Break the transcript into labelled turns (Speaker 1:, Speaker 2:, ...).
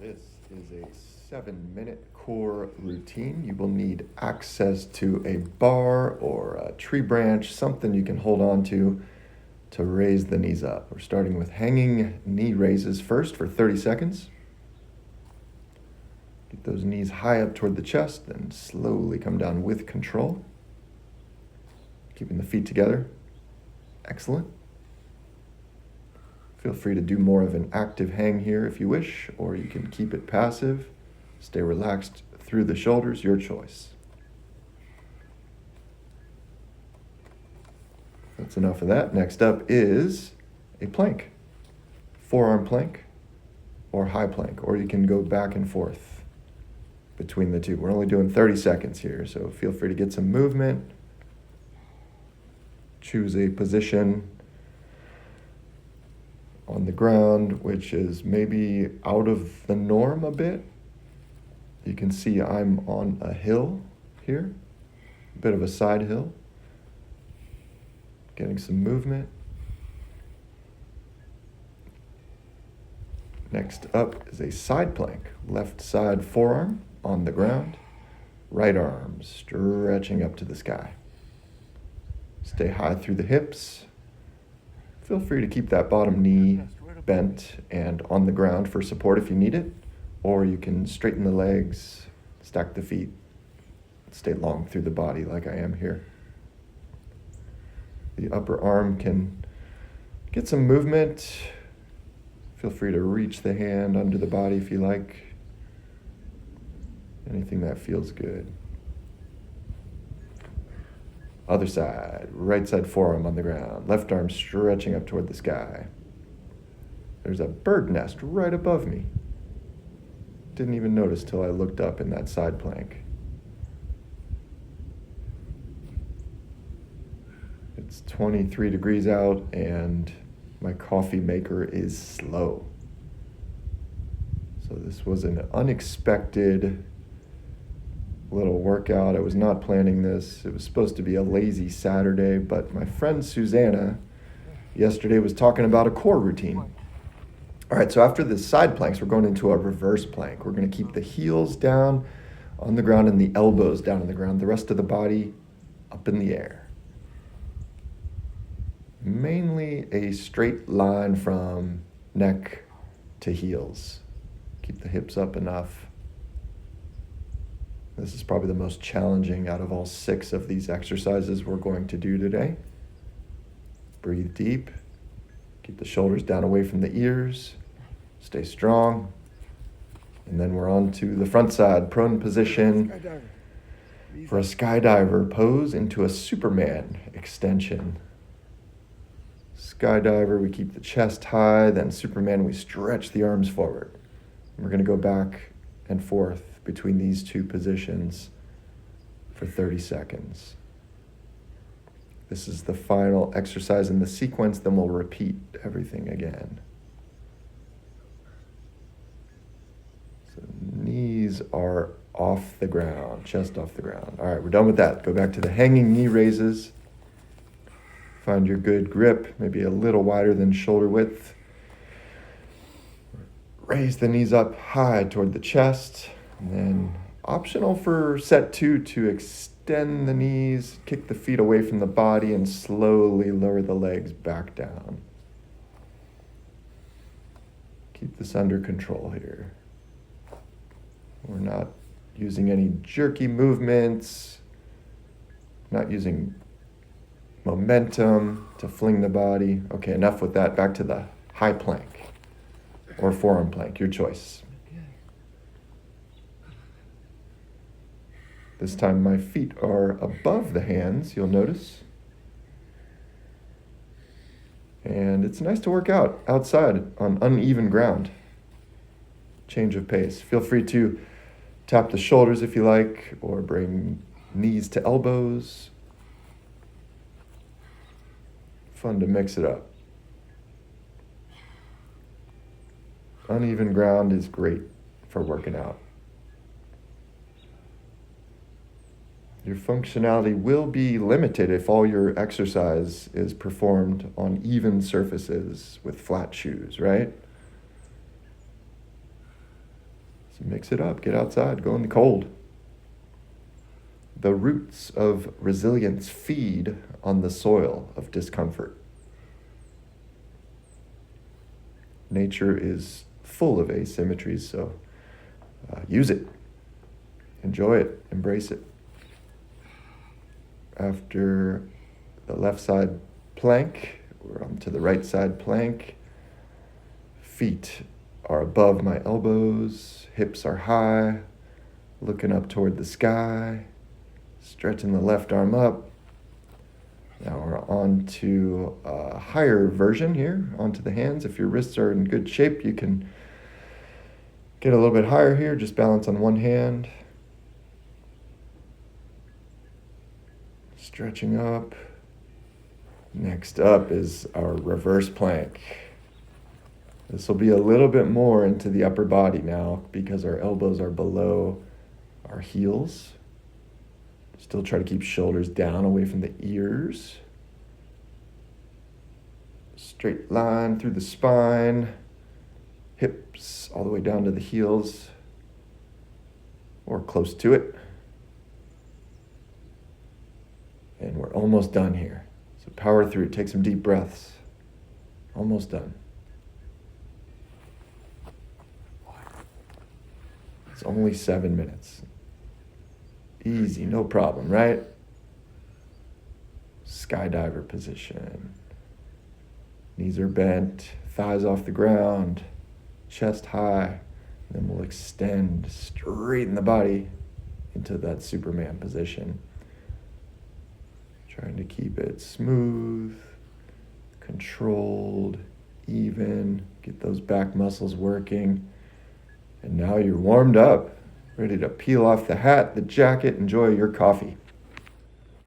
Speaker 1: This is a 7-minute core routine. You will need access to a bar or a tree branch, something you can hold on to raise the knees up. We're starting with hanging knee raises first for 30 seconds. Get those knees high up toward the chest, then slowly come down with control. Keeping the feet together. Excellent. Feel free to do more of an active hang here if you wish, or you can keep it passive. Stay relaxed through the shoulders, your choice. That's enough of that. Next up is a plank. Forearm plank or high plank, or you can go back and forth between the two. We're only doing 30 seconds here, so feel free to get some movement. Choose a position on the ground, which is maybe out of the norm a bit. You can see I'm on a hill here, a bit of a side hill. Getting some movement. Next up is a side plank. Left side forearm on the ground, right arm stretching up to the sky. Stay high through the hips. Feel free to keep that bottom knee bent and on the ground for support if you need it, or you can straighten the legs, stack the feet, stay long through the body like I am here. The upper arm can get some movement. Feel free to reach the hand under the body if you like. Anything that feels good. Other side, right side forearm on the ground, left arm stretching up toward the sky. There's a bird nest right above me. Didn't even notice till I looked up in that side plank. It's 23 degrees out and my coffee maker is slow. So this was an unexpected little workout. I was not planning this. It was supposed to be a lazy Saturday, but my friend Susannah yesterday was talking about a core routine. All right, so after the side planks, we're going into a reverse plank. We're going to keep the heels down on the ground and the elbows down on the ground, the rest of the body up in the air. Mainly a straight line from neck to heels. Keep the hips up enough. This is probably the most challenging out of all 6 of these exercises we're going to do today. Breathe deep. Keep the shoulders down away from the ears. Stay strong. And then we're on to the front side, prone position for a skydiver pose into a Superman extension. Skydiver, we keep the chest high, then Superman, we stretch the arms forward. We're going to go back and forth between these two positions for 30 seconds. This is the final exercise in the sequence, then we'll repeat everything again. So knees are off the ground, chest off the ground. All right, we're done with that. Go back to the hanging knee raises. Find your good grip, maybe a little wider than shoulder width. Raise the knees up high toward the chest. And then optional for set 2 to extend the knees, kick the feet away from the body, and slowly lower the legs back down. Keep this under control here. We're not using any jerky movements, not using momentum to fling the body. Okay, enough with that. Back to the high plank or forearm plank, your choice. This time my feet are above the hands, you'll notice. And it's nice to work out outside on uneven ground. Change of pace. Feel free to tap the shoulders if you like, or bring knees to elbows. Fun to mix it up. Uneven ground is great for working out. Your functionality will be limited if all your exercise is performed on even surfaces with flat shoes, right? So mix it up, get outside, go in the cold. The roots of resilience feed on the soil of discomfort. Nature is full of asymmetries, so use it, enjoy it, embrace it. After the left side plank, we're on to the right side plank. Feet are above my elbows, hips are high, looking up toward the sky, stretching the left arm up. Now we're on to a higher version here, onto the hands. If your wrists are in good shape, you can get a little bit higher here, just balance on one hand. Stretching up. Next up is our reverse plank. This will be a little bit more into the upper body now because our elbows are below our heels. Still try to keep shoulders down away from the ears. Straight line through the spine. Hips all the way down to the heels or close to it. And we're almost done here. So power through, take some deep breaths. Almost done. It's only 7 minutes. Easy, no problem, right? Skydiver position. Knees are bent, thighs off the ground, chest high. Then we'll extend, straighten the body into that Superman position. Trying to keep it smooth, controlled, even. Get those back muscles working. And now you're warmed up, ready to peel off the hat, the jacket, enjoy your coffee.